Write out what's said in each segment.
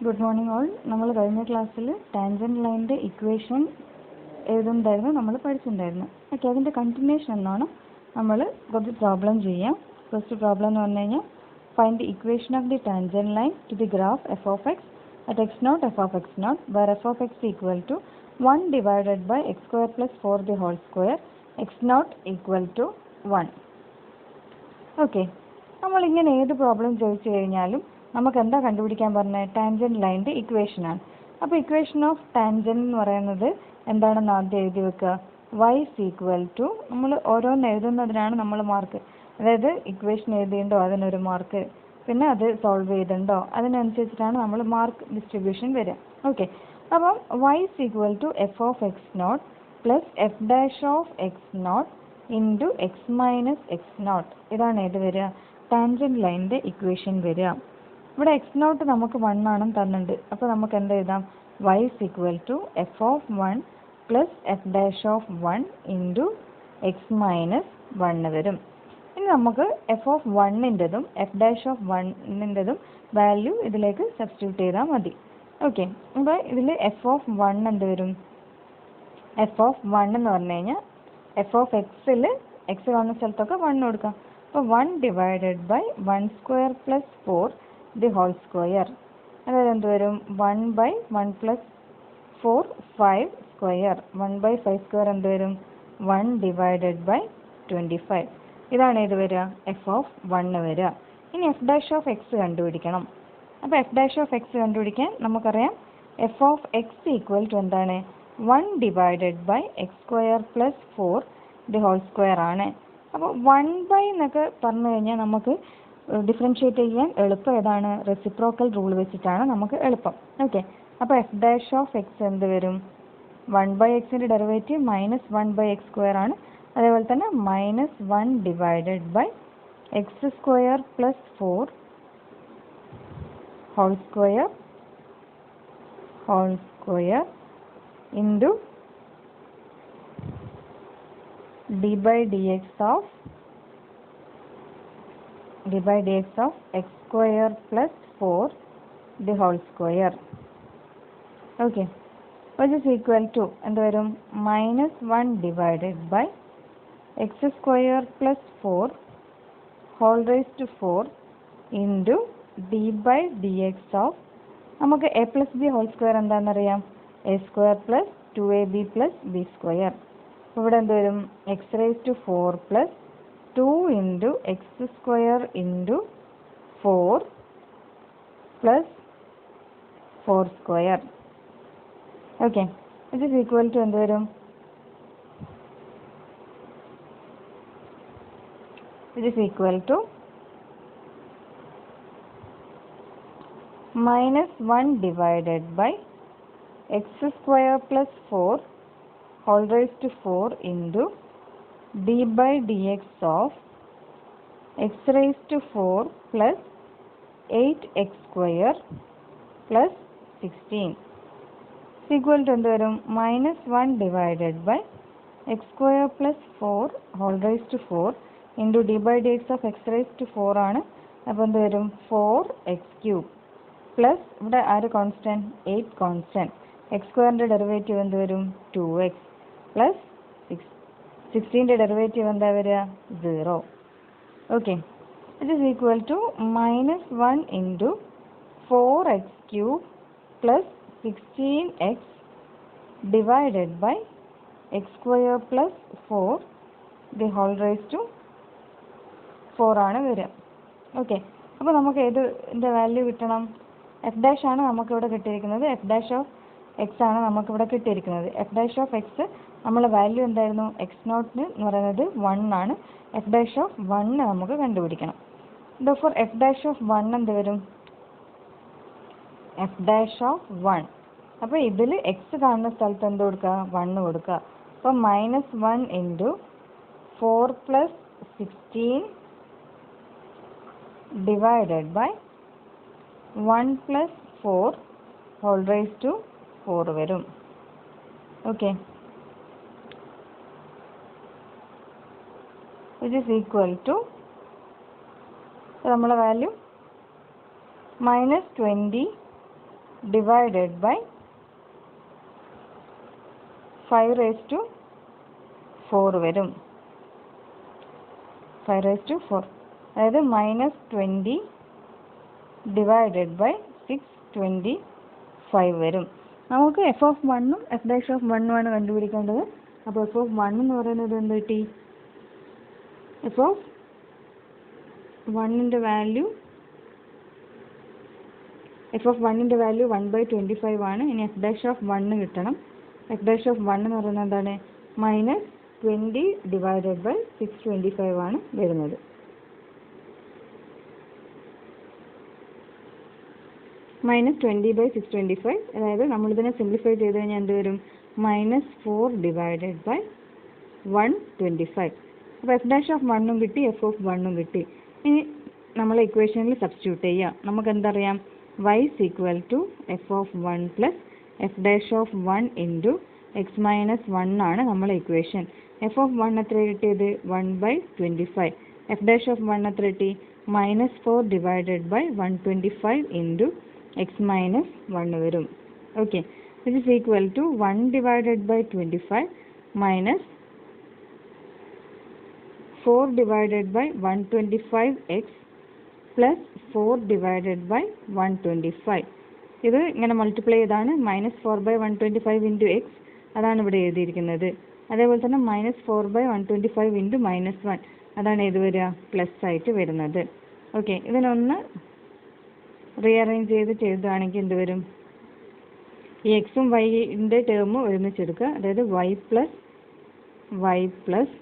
Good morning all. നമ്മൾ കഴിഞ്ഞ ക്ലാസ്സിൽ ടാൻജന്റ് ലൈനിന്റെ ഇക്വേഷൻ എഴുതുന്നതായിരുന്നു നമ്മൾ പഠിച്ചിട്ടുണ്ടായിരുന്നു. ഓക്കെ, അതിന്റെ കണ്ടിന്യൂഷൻ എന്നാണ് നമ്മൾ കുറച്ച് പ്രോബ്ലം ചെയ്യാം. ഫസ്റ്റ് പ്രോബ്ലം എന്ന് പറഞ്ഞു കഴിഞ്ഞാൽ find the equation of the tangent line to the graph f of x at x0 f of x0 where f of x equal to 1 divided by x square plus 4 the whole square x0 equal to 1. Okay, നമ്മളിങ്ങനെ ഏത് problem ചോദിച്ചു കഴിഞ്ഞാലും നമുക്ക് എന്താ കണ്ടുപിടിക്കാൻ പറഞ്ഞത്? Tangent ലൈനിന്റെ equation ആണ്. അപ്പോൾ ഇക്വേഷൻ ഓഫ് ടാൻജന്റ് എന്ന് പറയുന്നത് എന്താണെന്ന് ആദ്യം എഴുതി വെക്കുക. y is equal to, നമ്മൾ ഓരോന്ന് എഴുതുന്നതിനാണ് നമ്മൾ മാർക്ക്, അതായത് ഇക്വേഷൻ എഴുതിയിട്ടുണ്ടോ അതിനൊരു മാർക്ക്, പിന്നെ അത് സോൾവ് ചെയ്തിട്ടുണ്ടോ അതിനനുസരിച്ചിട്ടാണ് നമ്മൾ മാർക്ക് ഡിസ്ട്രിബ്യൂഷൻ വരിക. ഓക്കെ, അപ്പം y is equal to f of x0 plus f dash of x0 into x minus x0. ഇതാണ് ഏത് വരിക? ടാൻജന്റ് ലൈനിന്റെ ഇക്വേഷൻ വരിക. ഇവിടെ x0 നമുക്ക് 1 ആണെന്ന് തന്നിട്ടുണ്ട്. അപ്പോൾ നമുക്ക് എന്താ എഴുതാം? y is equal to f of 1 plus f dash of 1 into x minus 1 വരും. ഇനി നമുക്ക് f of 1-ൻ്റെതും f dash of 1-ൻ്റെതും വാല്യൂ ഇതിലേക്ക് സബ്സ്റ്റിറ്റ്യൂട്ട് ചെയ്താൽ മതി. ഓക്കെ, അപ്പോൾ ഇതിൽ f of 1 എന്ത് വരും? f of 1 എന്ന് പറഞ്ഞു കഴിഞ്ഞാൽ f of x-ൽ x കാണുന്ന സ്ഥലത്തൊക്കെ 1 കൊടുക്കാം. അപ്പോൾ 1 divided by 1 square plus 4 the whole square, അതായത് എന്ത് വരും? 1 by 1 plus 4 5 square, 1 by 5 square എന്ത് വരും? 1 ഡിവൈഡഡ് ബൈ 25. ഇതാണ് ഏത് വരിക? എഫ് ഓഫ് 1 വരിക. ഇനി എഫ് ഡാഷ് ഓഫ് എക്സ് കണ്ടുപിടിക്കണം. അപ്പോൾ എഫ് ഡാഷ് ഓഫ് എക്സ് കണ്ടുപിടിക്കാൻ നമുക്കറിയാം f of x equal to എന്താണ്? 1 divided by x square plus 4 the whole square ആണ്. അപ്പോൾ 1 ബൈ എന്നൊക്കെ പറഞ്ഞു കഴിഞ്ഞാൽ നമുക്ക് ഡിഫറൻഷ്യേറ്റ് ചെയ്യാൻ എളുപ്പം ഏതാണ്? റെസിപ്രോക്കൽ റൂൾ വെച്ചിട്ടാണ് നമുക്ക് എളുപ്പം. ഓക്കെ, അപ്പോൾ എഫ് ഡാഷ് ഓഫ് എക്സ് എന്ത് വരും? 1 ബൈ എക്സിൻ്റെ derivative minus 1 by x square ആണ്. അതേപോലെ തന്നെ minus 1 divided by x square plus 4 whole square into d by dx of x square plus 4 the whole square. Okay, which is equal to എന്ത് വരും? minus 1 divided by x square plus 4 whole raised to 4 into d by dx of, നമുക്ക് a plus b whole square എന്താണെന്നറിയാം? a square plus 2ab plus b square. ഇവിടെ എന്ത് വരും? X raise to 4 plus 2 into x square into 4 plus 4 square. Okay, it is equal to എന്ത് വരും? It is equal to minus 1 divided by x square plus 4 whole raised to 4 into d by dx of x raised to 4 plus 8x square plus 16 is equal to എന്ത് വരും? Minus 1 divided by x square plus 4 whole raise to 4 into d by d x of x raise to 4 ആണ്. അപ്പോൾ എന്ത് വരും? 4x³ plus ഇവിടെ ആര് constant? 8 constant. X സ്ക്വയറിൻ്റെ derivative എന്ത് വരും? 2x പ്ലസ് 16ൻ്റെ ഡെറിവേറ്റീവ് എന്താ വരിക? 0. Okay, it is equal to minus 1 into 4x³ plus 16x divided by x square plus 4 the whole raise to 4 ആണ് വരിക. ഓക്കെ, അപ്പോൾ നമുക്ക് ഏതിൻ്റെ വാല്യൂ കിട്ടണം? എഫ് ഡാഷ് ആണ് നമുക്കിവിടെ കിട്ടിയിരിക്കുന്നത്. എഫ് ഡാഷ് ഓഫ് എക്സ് ആണ് നമുക്കിവിടെ കിട്ടിയിരിക്കുന്നത്. എഫ് ഡാഷ് ഓഫ് എക്സ് നമ്മളെ വാല്യൂ എന്തായിരുന്നു? x0 എന്ന് പറയുന്നത് 1 ആണ്. എഫ് ഡാഷ് ഓഫ് 1 നമുക്ക് കണ്ടുപിടിക്കണം. ഫോർ എഫ് ഡാഷ് ഓഫ് 1 എന്ത് വരും? എഫ് ഡാഷ് ഓഫ് 1, അപ്പോൾ ഇതിൽ എക്സ് കാണുന്ന സ്ഥലത്ത് എന്ത് കൊടുക്കുക? 1 കൊടുക്കുക. അപ്പോൾ minus 1 into 4 plus 16 divided by 1 plus 4 whole raise to 4 വരും. Okay, which is equal to നമ്മളെ വാല്യൂ minus 20 ഡിവൈഡഡ് ബൈ 5⁴ വരും. 5⁴ അതായത് -20 ഡിവൈഡഡ് ബൈ 625 വരും. നമുക്ക് f(1) ഉം f'(1) ആണ് കണ്ടുപിടിക്കേണ്ടത്. അപ്പോൾ f(1) എന്ന് പറയുന്നത് എന്ത് കിട്ടി? f(1)ന്റെ വാല്യൂ 1/25 ആണ്. ഇനി f'(1) കിട്ടണം. f'(1) എന്ന് പറയുന്നത് എന്താണ്? -20 ഡിവൈഡഡ് ബൈ 625 ആണ് വരുന്നത്. -20/625, അതായത് നമ്മളിതിനെ സിംപ്ലിഫൈ ചെയ്ത് കഴിഞ്ഞാൽ എന്ത് വരും? -4 ഡിവൈഡഡ് ബൈ 125. അപ്പോൾ f'(1) കിട്ടി, f(1) കിട്ടി. ഇനി നമ്മൾ ഇക്വേഷനിൽ സബ്സ്റ്റിറ്റ്യൂട്ട് ചെയ്യാം. നമുക്ക് എന്തറിയാം? y = f(1) + f'(1) into x - 1 ആണ് നമ്മളെ ഇക്വേഷൻ. f(1) എത്ര കിട്ടിയത്? 1/25. f'(1) എത്ര കിട്ടി? -4 ഡിവൈഡഡ് ബൈ 125 ഇൻറ്റു x - 1 വരും. Okay, this is equal to 1 divided by 25 minus 4 divided by 125x plus 4 divided by 125. ഇത് ഇങ്ങനെ മൾട്ടിപ്ലൈ ചെയ്താണ് -4/125 ഇൻറ്റു x, അതാണ് ഇവിടെ എഴുതിയിരിക്കുന്നത്. അതേപോലെ തന്നെ -4/125 ഇൻറ്റു -1, അതാണ് ഏത് വരിക? പ്ലസ് ആയിട്ട് വരുന്നത്. ഓക്കെ, ഇതിനൊന്ന് റീഅറേഞ്ച് ചെയ്ത് എഴുതുകയാണെങ്കിൽ എന്ത് വരും? ഈ എക്സും വൈൻ്റെ ടേം ഒരുമിച്ചെടുക്കുക. അതായത് y plus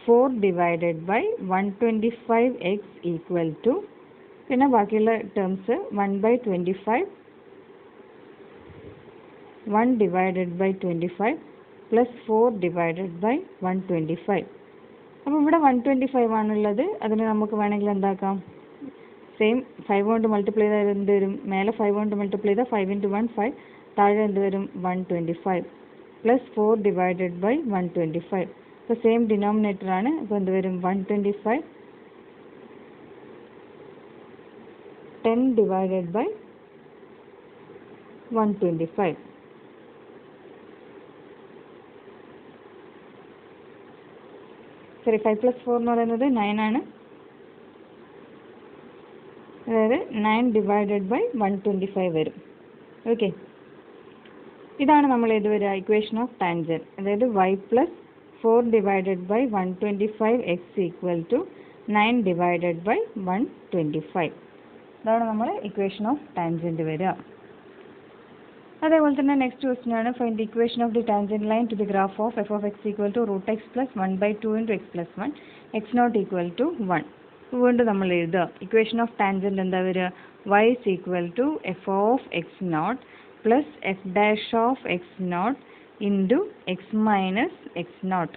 4 divided by 125x equal to, പിന്നെ ബാക്കിയുള്ള terms 1/25 1 divided by 25 plus 4 divided by 125. അപ്പോൾ ഇവിടെ 125 ആണുള്ളത്. അതിന് നമുക്ക് വേണമെങ്കിൽ എന്താക്കാം? സെയിം 5 കൊണ്ട് മൾട്ടിപ്ലൈ ചെയ്താൽ എന്ത് വരും? മേലെ 5 കൊണ്ട് മൾട്ടിപ്ലൈ ചെയ്താൽ 5 × 1 5, താഴെ എന്ത് വരും? 125 പ്ലസ് 4 ഡിവൈഡഡ് ബൈ 125. അപ്പോൾ സെയിം ഡിനോമിനേറ്റർ ആണ്. അപ്പോൾ എന്ത് വരും? 125 10 ഡിവൈഡഡ് ബൈ 125. സോറി, 5 + 4 എന്ന് പറയുന്നത് 9 ആണ്. അതായത് 9 ഡിവൈഡഡ് ബൈ 125 വരും. ഓക്കെ, ഇതാണ് നമ്മൾ ഏത് വരിക? Equation of tangent. അതായത് y plus 4 divided by 125x equal to 9 divided by 125. ഇതാണ് നമ്മൾ ഇക്വേഷൻ ഓഫ് ടാൻജന്റ് വരിക. അതേപോലെ തന്നെ നെക്സ്റ്റ് ക്വസ്റ്റ്യൻ ആണ്, find the equation of the tangent line to the graph of f(x) equal to √x plus 1/2 into x plus 1 x0 equal to 1. വീണ്ടും നമ്മൾ എഴുതുക. Equation of tangent എന്താ വരിക? y = f(x0) plus f'(x0) into x minus x0.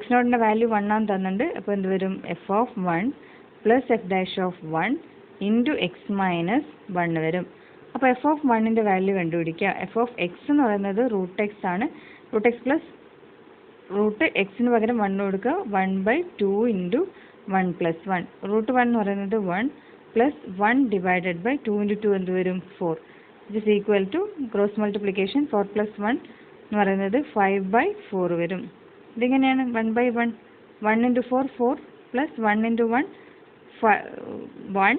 x0ൻ്റെ value 1 ആണെന്ന് തന്നിട്ടുണ്ട്. അപ്പോൾ എന്ത് വരും? f(1) plus f'(1) into x minus 1 വരും. അപ്പോൾ f(1)ൻ്റെ വാല്യൂ കണ്ടുപിടിക്കുക. f(x) എന്ന് പറയുന്നത് √x ആണ്. √x പ്ലസ് √x-ന് പകരം 1 കൊടുക്കുക. 1/2 ഇൻറ്റു 1 പ്ലസ് 1. √1 എന്ന് പറയുന്നത് 1 പ്ലസ് 1 ഡിവൈഡഡ് ബൈ 2 ഇൻറ്റു 2 എന്ത് വരും? 4. It is equal to cross multiplication 4 + 1 എന്ന് പറയുന്നത് 5/4 വരും. ഇതിങ്ങനെയാണ് 1/1. 1 × 4 4 പ്ലസ് 1 × 1 1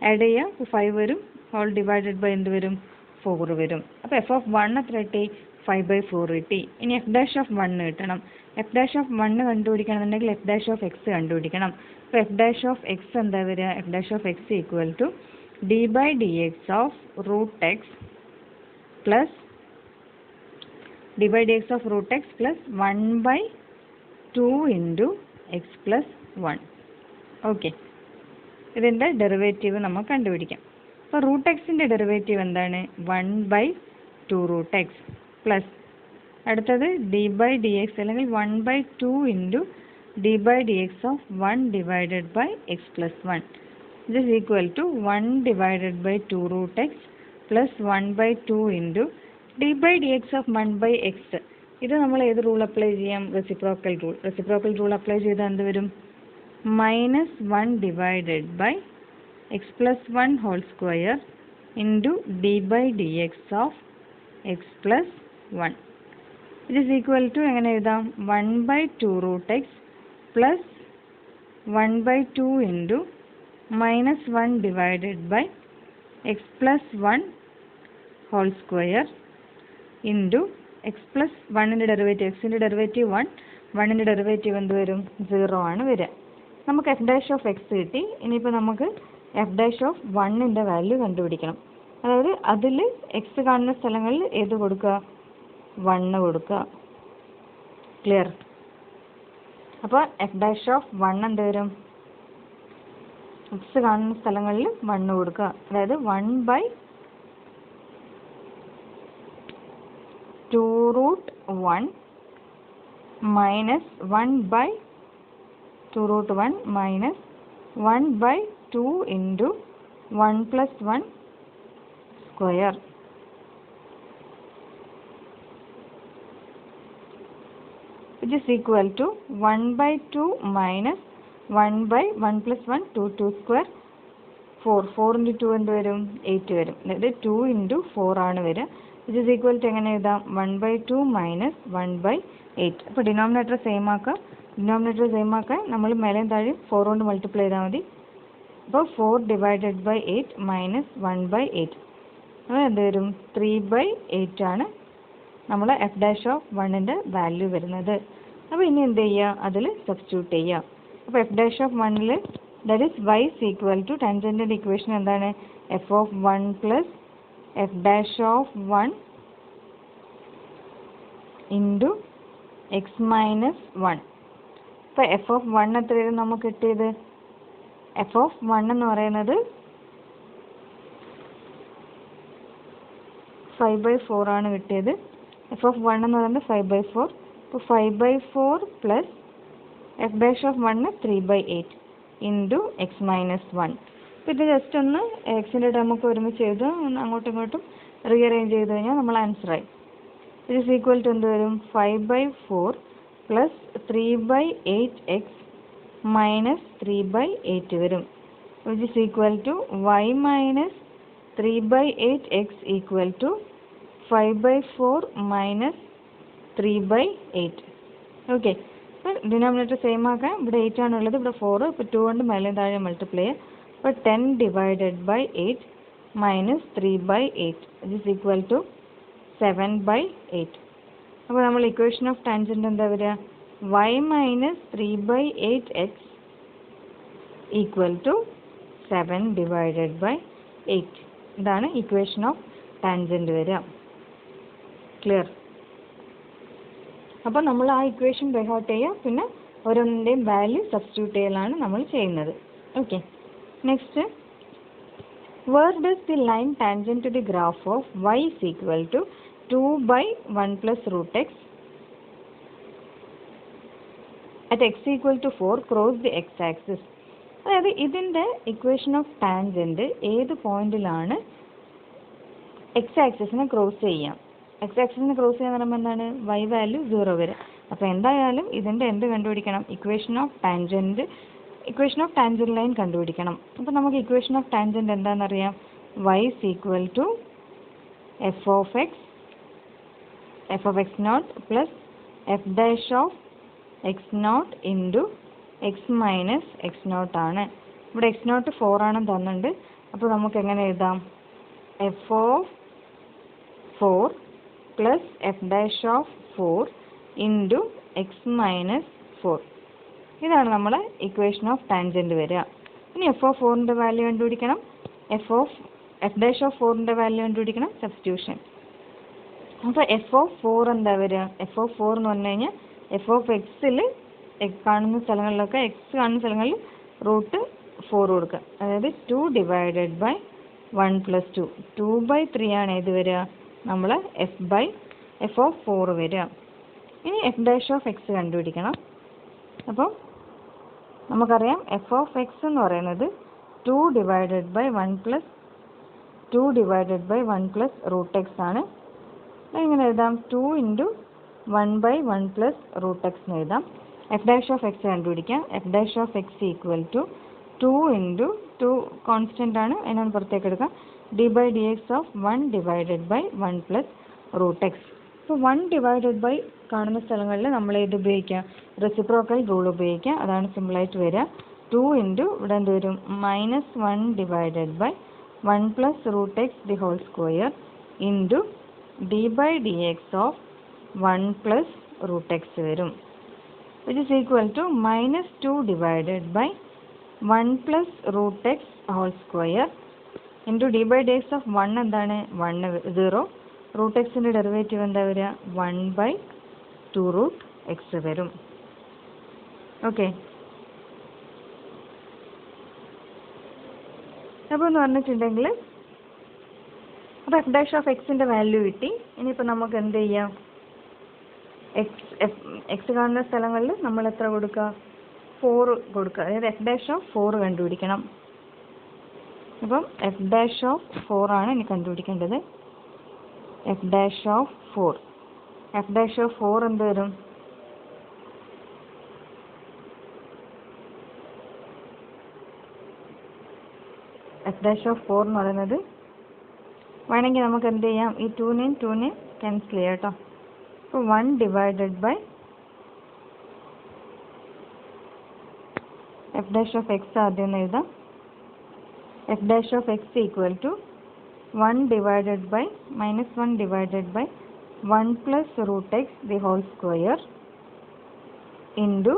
ആഡ് ചെയ്യുക. 5 വരും. ഹോൾ ഡിവൈഡഡ് ബൈ എന്ത് വരും? 4 വരും. അപ്പോൾ f(1) എത്ര കിട്ടി? 5/4 കിട്ടി. ഇനി f'(1) കിട്ടണം. f'(1) കണ്ടുപിടിക്കണമെന്നുണ്ടെങ്കിൽ f'(x) കണ്ടുപിടിക്കണം. അപ്പോൾ f'(x) എന്താ വരിക? f'(x) equal to d/dx of √x plus d/dx of √x plus 1/2 into x plus 1. Okay, ഇതിൻ്റെ ഡെറിവേറ്റീവ് നമുക്ക് കണ്ടുപിടിക്കാം. അപ്പോൾ √x-ൻ്റെ ഡെറിവേറ്റീവ് എന്താണ്? 1/2√x പ്ലസ് അടുത്തത് d/dx അല്ലെങ്കിൽ 1/2 into d/dx of 1 divided by x plus 1. ഇത് ഈസ് ഈക്വൽ ടു 1 ഡിവൈഡഡ് ബൈ 2√x plus 1/2 into d/dx of 1/x. ഇത് നമ്മൾ ഏത് റൂൾ അപ്ലൈ ചെയ്യാം? Reciprocal rule. Reciprocal rule apply ചെയ്താൽ എന്ത് വരും? -1 divided by x plus 1 whole square into d by d x of x plus 1 it is equal to എങ്ങനെ എഴുതാം 1/2√x plus 1/2 into -1 divided by X plus 1 whole square into X plus 1ൻ്റെ derivative എക്സിൻ്റെ derivative 1ൻ്റെ derivative എന്ത് വരും 0 ആണ് വരിക. നമുക്ക് എഫ് ഡാഷ് ഓഫ് എക്സ് കിട്ടി. ഇനിയിപ്പോൾ നമുക്ക് എഫ് ഡാഷ് ഓഫ് 1ൻ്റെ വാല്യൂ കണ്ടുപിടിക്കണം. അതായത് അതിൽ എക്സ് കാണുന്ന സ്ഥലങ്ങളിൽ ഏത് കൊടുക്കുക 1 കൊടുക്കുക. ക്ലിയർ? അപ്പോൾ എഫ് ഡാഷ് ഓഫ് 1 എന്ത് വരും എക്സ് കാണുന്ന സ്ഥലങ്ങളിൽ 1 കൊടുക്കുക. അതായത് 1/2√1 minus 1/2√1 minus 1/2 into 1 plus 1 square which is equal to 1/2 minus 1/1 plus 1 2 square 4 into 2 എന്ത് വരും 8 വരും. അതായത് 2 into 4 ആണ് വരിക. which is equal to എങ്ങനെ എഴുതാം 1/2 minus 1/8. അപ്പോൾ ഡിനോമിനേറ്റർ സെയിം ആക്കാം. നമ്മൾ മേലെയും താഴെയും 4 കൊണ്ട് മൾട്ടിപ്ലൈ ചെയ്താൽ മതി. അപ്പോൾ 4 ഡിവൈഡഡ് ബൈ 8 മൈനസ് 1/8 അപ്പോൾ എന്ത് വരും 3/8 ആണ് നമ്മൾ എഫ് ഡാഷ് ഓഫ് 1ൻ്റെ വാല്യൂ വരുന്നത്. അപ്പോൾ ഇനി എന്ത് ചെയ്യുക അതിൽ സബ്സ്റ്റിറ്റ്യൂട്ട് ചെയ്യുക. അപ്പോൾ എഫ് ഡാഷ് ഓഫ് 1ൽ that is y is equal to ടാൻജൻറ്റിൻ്റെ ഇക്വേഷൻ എന്താണ് F of 1 plus F dash of 1 into X minus 1. ഇപ്പോൾ എഫ് ഓഫ് 1 എത്രയായിരുന്നു നമുക്ക് കിട്ടിയത് എഫ് ഓഫ് 1 എന്ന് പറയുന്നത് 5/4 ആണ് കിട്ടിയത്. എഫ് ഓഫ് 1 എന്ന് പറയുന്നത് 5/4. അപ്പോൾ 5/4 plus F dash of 1 3/8 into X minus 1. അപ്പോൾ ഇത് ജസ്റ്റ് ഒന്ന് എക്സിൻ്റെ ടേമൊക്കെ ഒരുമിച്ച് ചെയ്ത് ഒന്ന് അങ്ങോട്ടും ഇങ്ങോട്ടും റീഅറേഞ്ച് ചെയ്ത് കഴിഞ്ഞാൽ നമ്മൾ ആൻസറായി. ഇത് ഈസ് ഈക്വൽ ടു എന്ത് വരും 5/4 പ്ലസ് 3/8x മൈനസ് 3/8 വരും. Which is equal to y minus 3/8x equal to 5/4 minus 3/8. Okay, അപ്പോൾ ഡിനോമിനേറ്റർ സെയിം ആക്കാൻ ഇവിടെ 8 ആണുള്ളത്, ഇവിടെ 4. ഇപ്പോൾ 2 കൊണ്ട് മേലെ താഴെ മൾട്ടിപ്ലൈ ചെയ്യുക. അപ്പോൾ 10 divided by 8 minus 3/8 which is equal to 7/8. അപ്പോൾ നമ്മൾ ഇക്വേഷൻ ഓഫ് ടാൻജൻറ്റ് എന്താ വരിക y minus 3/8x equal to 7 divided by 8. ഇതാണ് ഇക്വേഷൻ ഓഫ് ടാൻജൻറ്റ് വരിക. ക്ലിയർ? അപ്പോൾ നമ്മൾ ആ ഇക്വേഷൻ ബൈ ഹാർട്ട് ചെയ്യുക, പിന്നെ ഓരോന്നിൻ്റെയും വാല്യൂ സബ്സ്റ്റിറ്റ്യൂട്ട് ചെയ്യലാണ് നമ്മൾ ചെയ്യുന്നത്. Okay, next where does the line tangent to the graph of y is equal to 2/1 plus root x at x equal to 4 cross the x axis. അതായത് ഇതിൻ്റെ equation of tangent ഏത് പോയിന്റിലാണ് X ആക്സിസിനെ cross ചെയ്യാം. X ആക്സിസിനെ cross ചെയ്യാൻ പറയുമ്പോൾ എന്താണ് y value 0 വരെ. അപ്പോൾ എന്തായാലും ഇതിൻ്റെ എന്ത് കണ്ടുപിടിക്കണം ഇക്വേഷൻ ഓഫ് ടാൻജൻറ്റ് ലൈൻ കണ്ടുപിടിക്കണം. അപ്പോൾ നമുക്ക് ഇക്വേഷൻ ഓഫ് ടാൻജൻറ്റ് എന്താണെന്നറിയാം y is equal to f of x naught plus f dash of x naught into x minus x naught ആണ്. ഇവിടെ x naught 4 ആണെന്ന് തന്നിട്ടുണ്ട്. അപ്പോൾ നമുക്ക് എങ്ങനെ എഴുതാം f of 4 plus f dash of 4 into x minus 4. ഇതാണ് നമ്മളെ ഇക്വേഷൻ ഓഫ് ടാൻജൻറ്റ് വരിക. ഇനി എഫ് ഓഫ് 4ൻ്റെ വാല്യൂ കണ്ടുപിടിക്കണം, എഫ് ഡാഷ് ഓഫ് 4ൻ്റെ വാല്യൂ കണ്ടുപിടിക്കണം, സബ്സ്റ്റിറ്റ്യൂഷൻ. അപ്പോൾ എഫ് ഓഫ് 4 എന്താ വരിക എഫ് ഓഫ് 4 എന്ന് പറഞ്ഞു കഴിഞ്ഞാൽ എഫ് ഓഫ് എക്സിൽ കാണുന്ന സ്ഥലങ്ങളിലൊക്കെ എക്സ് കാണുന്ന സ്ഥലങ്ങളിൽ റൂട്ട് 4 കൊടുക്കുക. അതായത് 2 ഡിവൈഡഡ് ബൈ 1 പ്ലസ് 2 2/3 ആണ് ഏത് വരിക നമ്മൾ എഫ് ഓഫ് 4 വരിക. ഇനി എഫ് ഡാഷ് ഓഫ് എക്സ് കണ്ടുപിടിക്കണം. അപ്പോൾ നമുക്കറിയാം എഫ് ഓഫ് എക്സ് എന്ന് പറയുന്നത് 2 divided by 1 plus root x ആണ്. എങ്ങനെ എഴുതാം 2 ഇൻറ്റു 1/1 പ്ലസ് റൂട്ട് എക്സ് എന്ന് എഴുതാം. എഫ് ഡാഷ് ഓഫ് എക്സ് കണ്ടുപിടിക്കാം. F dash of x equal to 2 into 2 constant ആണ്, അതിനൊന്ന് പുറത്തേക്ക് എടുക്കാം. d by dx of 1 divided by 1 plus root x. ഇപ്പോൾ 1 divided by കാണുന്ന സ്ഥലങ്ങളിൽ നമ്മൾ ഏത് ഉപയോഗിക്കാം? റെസിപ്രോക്കൽ റൂൾ ഉപയോഗിക്കാം. അതാണ് സിമ്പിളായിട്ട് വരിക. 2 ഇൻറ്റു ഇവിടെ എന്ത് വരും? -1 divided by 1 plus root x the whole square into d by dx of 1 plus root x വരും. which is equal to -2 divided by 1 plus root x whole square into d by dx of 1 എന്താണ്? 0. root x ന്റെ derivative എന്താ വരിക? 1 by 2 root x വരും. Okay, അപ്പോൾ എന്ന് പറഞ്ഞിട്ടുണ്ടെങ്കിൽ അപ്പോൾ എഫ് ഡാഷ് ഓഫ് എക്സിൻ്റെ വാല്യൂ കിട്ടി. ഇനിയിപ്പോൾ നമുക്ക് എന്ത് ചെയ്യാം? എക്സ് കാണുന്ന സ്ഥലങ്ങളിൽ നമ്മൾ എത്ര കൊടുക്കുക? 4 കൊടുക്കുക. അതായത് എഫ് ഡാഷ് ഓഫ് 4 കണ്ടുപിടിക്കണം. അപ്പം എഫ് ഡാഷ് ഓഫ് 4 ആണ് ഇനി കണ്ടുപിടിക്കേണ്ടത്. F dash of 4. F dash of 4 എന്ത് വരും? എഫ് ഡാഷ് ഓഫ് 4 എന്ന് പറയുന്നത് വേണമെങ്കിൽ നമുക്ക് എന്ത് ചെയ്യാം? ഈ 2നെ ക്യാൻസൽ ചെയ്യാം കേട്ടോ. അപ്പോൾ 1 divided by f dash of x ആദ്യം ഒന്ന് എഴുതാം. F dash of x equal to 1 divided by -1 divided by 1 plus root x the whole square into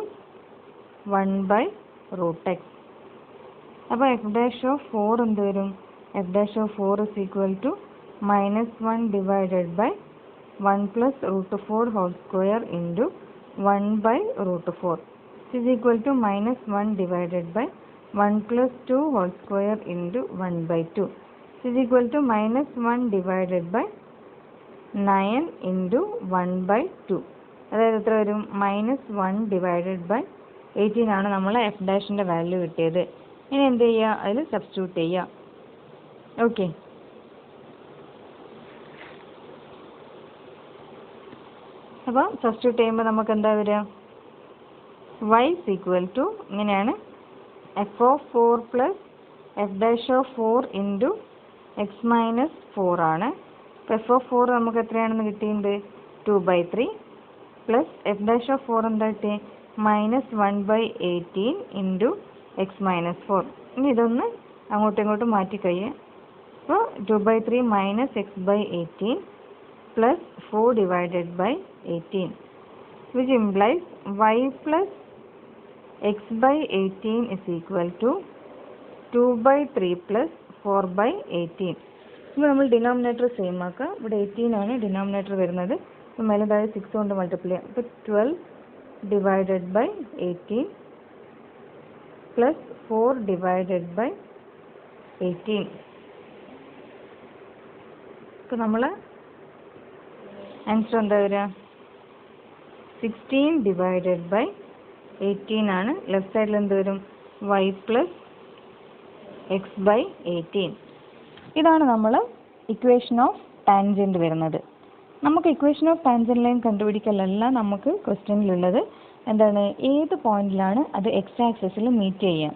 1 by root x. അപ്പോൾ എഫ് ഡാഷ് ഓഫ് 4 എന്ത് വരും? F dash of 4 is equal to -1 divided by 1 plus root 4 whole square into 1 by root 4 is equal to -1 divided by 1 plus 2 whole square into 1 by 2 is equal to -1 divided by 9 into 1 by 2. അതായത് എത്ര വരും? -1 divided by 18 ആണ് നമ്മൾ F ഡാഷിൻ്റെ value കിട്ടിയത്. ഇനി എന്ത് ചെയ്യുക? അതിൽ സബ്സ്റ്റിറ്റ്യൂട്ട് ചെയ്യുക. ഓക്കെ, അപ്പോൾ സബ്സ്റ്റിറ്റ്യൂട്ട് ചെയ്യുമ്പോൾ നമുക്ക് എന്താ വരിക? y is equal to ഇങ്ങനെയാണ്, F of 4 plus F dash of 4 into X minus 4 ആണ്. അപ്പോൾ എഫ് ഓഫ് 4 നമുക്ക് എത്രയാണെന്ന് കിട്ടിയിട്ടുണ്ട്? 2/3 പ്ലസ് എഫ് ഡാഷ് ഓഫ് 4 എന്താ കിട്ടി? -1/18 ഇൻറ്റു എക്സ് മൈനസ് 4. ഇനി ഇതൊന്ന് അങ്ങോട്ടും ഇങ്ങോട്ടും മാറ്റിക്കഴിയുക. അപ്പോൾ 2/3 minus x/18 plus 4 divided by 18 which implies y plus x/18 is equal to 2/3 plus 4/18. ഇപ്പോൾ നമ്മൾ ഡിനോമിനേറ്റർ സെയിം ആക്കുക. ഇവിടെ 18 ആണ് ഡിനോമിനേറ്റർ വരുന്നത്. അപ്പോൾ മേലെ താഴെ 6 കൊണ്ട് മൾട്ടിപ്ലൈ ചെയ്യാം. അപ്പോൾ 12 divided by 18 plus 4 divided by 18. ഇപ്പോൾ നമ്മൾ ആൻസർ എന്താ വരിക? 16 ഡിവൈഡഡ് ബൈ 18 ആണ്. ലെഫ്റ്റ് സൈഡിൽ എന്ത് വരും? y plus x/18. ഇതാണ് നമ്മൾ ഇക്വേഷൻ ഓഫ് ടാൻജൻറ്റ് വരുന്നത്. നമുക്ക് ഇക്വേഷൻ ഓഫ് ടാൻജൻറ്റ് ലൈൻ കണ്ടുപിടിക്കലല്ല നമുക്ക് ക്വസ്റ്റ്യനിലുള്ളത്. എന്താണ്? ഏത് പോയിന്റിലാണ് അത് എക്സ് ആക്സിസിൽ മീറ്റ് ചെയ്യുക.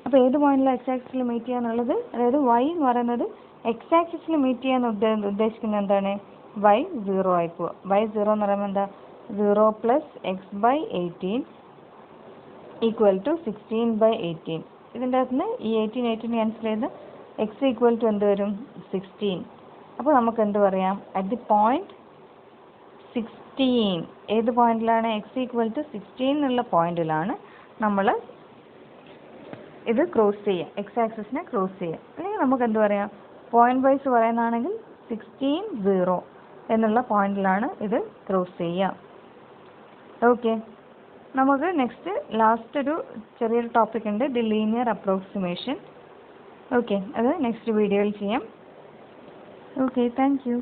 അപ്പോൾ ഏത് പോയിന്റിലാണ് എക്സ് ആക്സിസിൽ മീറ്റ് ചെയ്യുക എന്നുള്ളത്, അതായത് y എന്ന് പറയുന്നത് എക്സ് ആക്സിസിൽ മീറ്റ് ചെയ്യാൻ ഉദ്ദേശിക്കുന്നത് എന്താണ്? y 0 ആയി പോവുക. y 0 എന്ന് പറയുമ്പോൾ എന്താ? 0 പ്ലസ് x/18 ഈക്വൽ ടു 16/18. ഇതിൻ്റെ അകത്ത് നിന്ന് ഈ 18 ക്യാൻസൽ ചെയ്ത് എക്സ് ഈക്വൽ ടു എന്ത് വരും? 16. അപ്പോൾ നമുക്ക് എന്ത് പറയാം? അറ്റ് ദി പോയിന്റ് 16, ഏത് പോയിന്റിലാണ്? എക്സ് ഈക്വൽ ടു 16 എന്നുള്ള പോയിന്റിലാണ് നമ്മൾ ഇത് ക്രോസ് ചെയ്യുക, എക്സ് ആക്സിസിനെ ക്രോസ് ചെയ്യുക. അല്ലെങ്കിൽ നമുക്ക് എന്ത് പറയാം? പോയിന്റ് വൈസ് പറയുന്നതാണെങ്കിൽ 16, 0 എന്നുള്ള പോയിന്റിലാണ് ഇത് ക്രോസ് ചെയ്യുക. ഓക്കെ, നമുക്ക് നെക്സ്റ്റ് ലാസ്റ്റ് ഒരു ചെറിയൊരു ടോപ്പിക് ഉണ്ട്, ദി ലീനിയർ അപ്രോക്സിമേഷൻ. ഓക്കെ, അത് നെക്സ്റ്റ് വീഡിയോയിൽ ചെയ്യാം. Okay, thank you.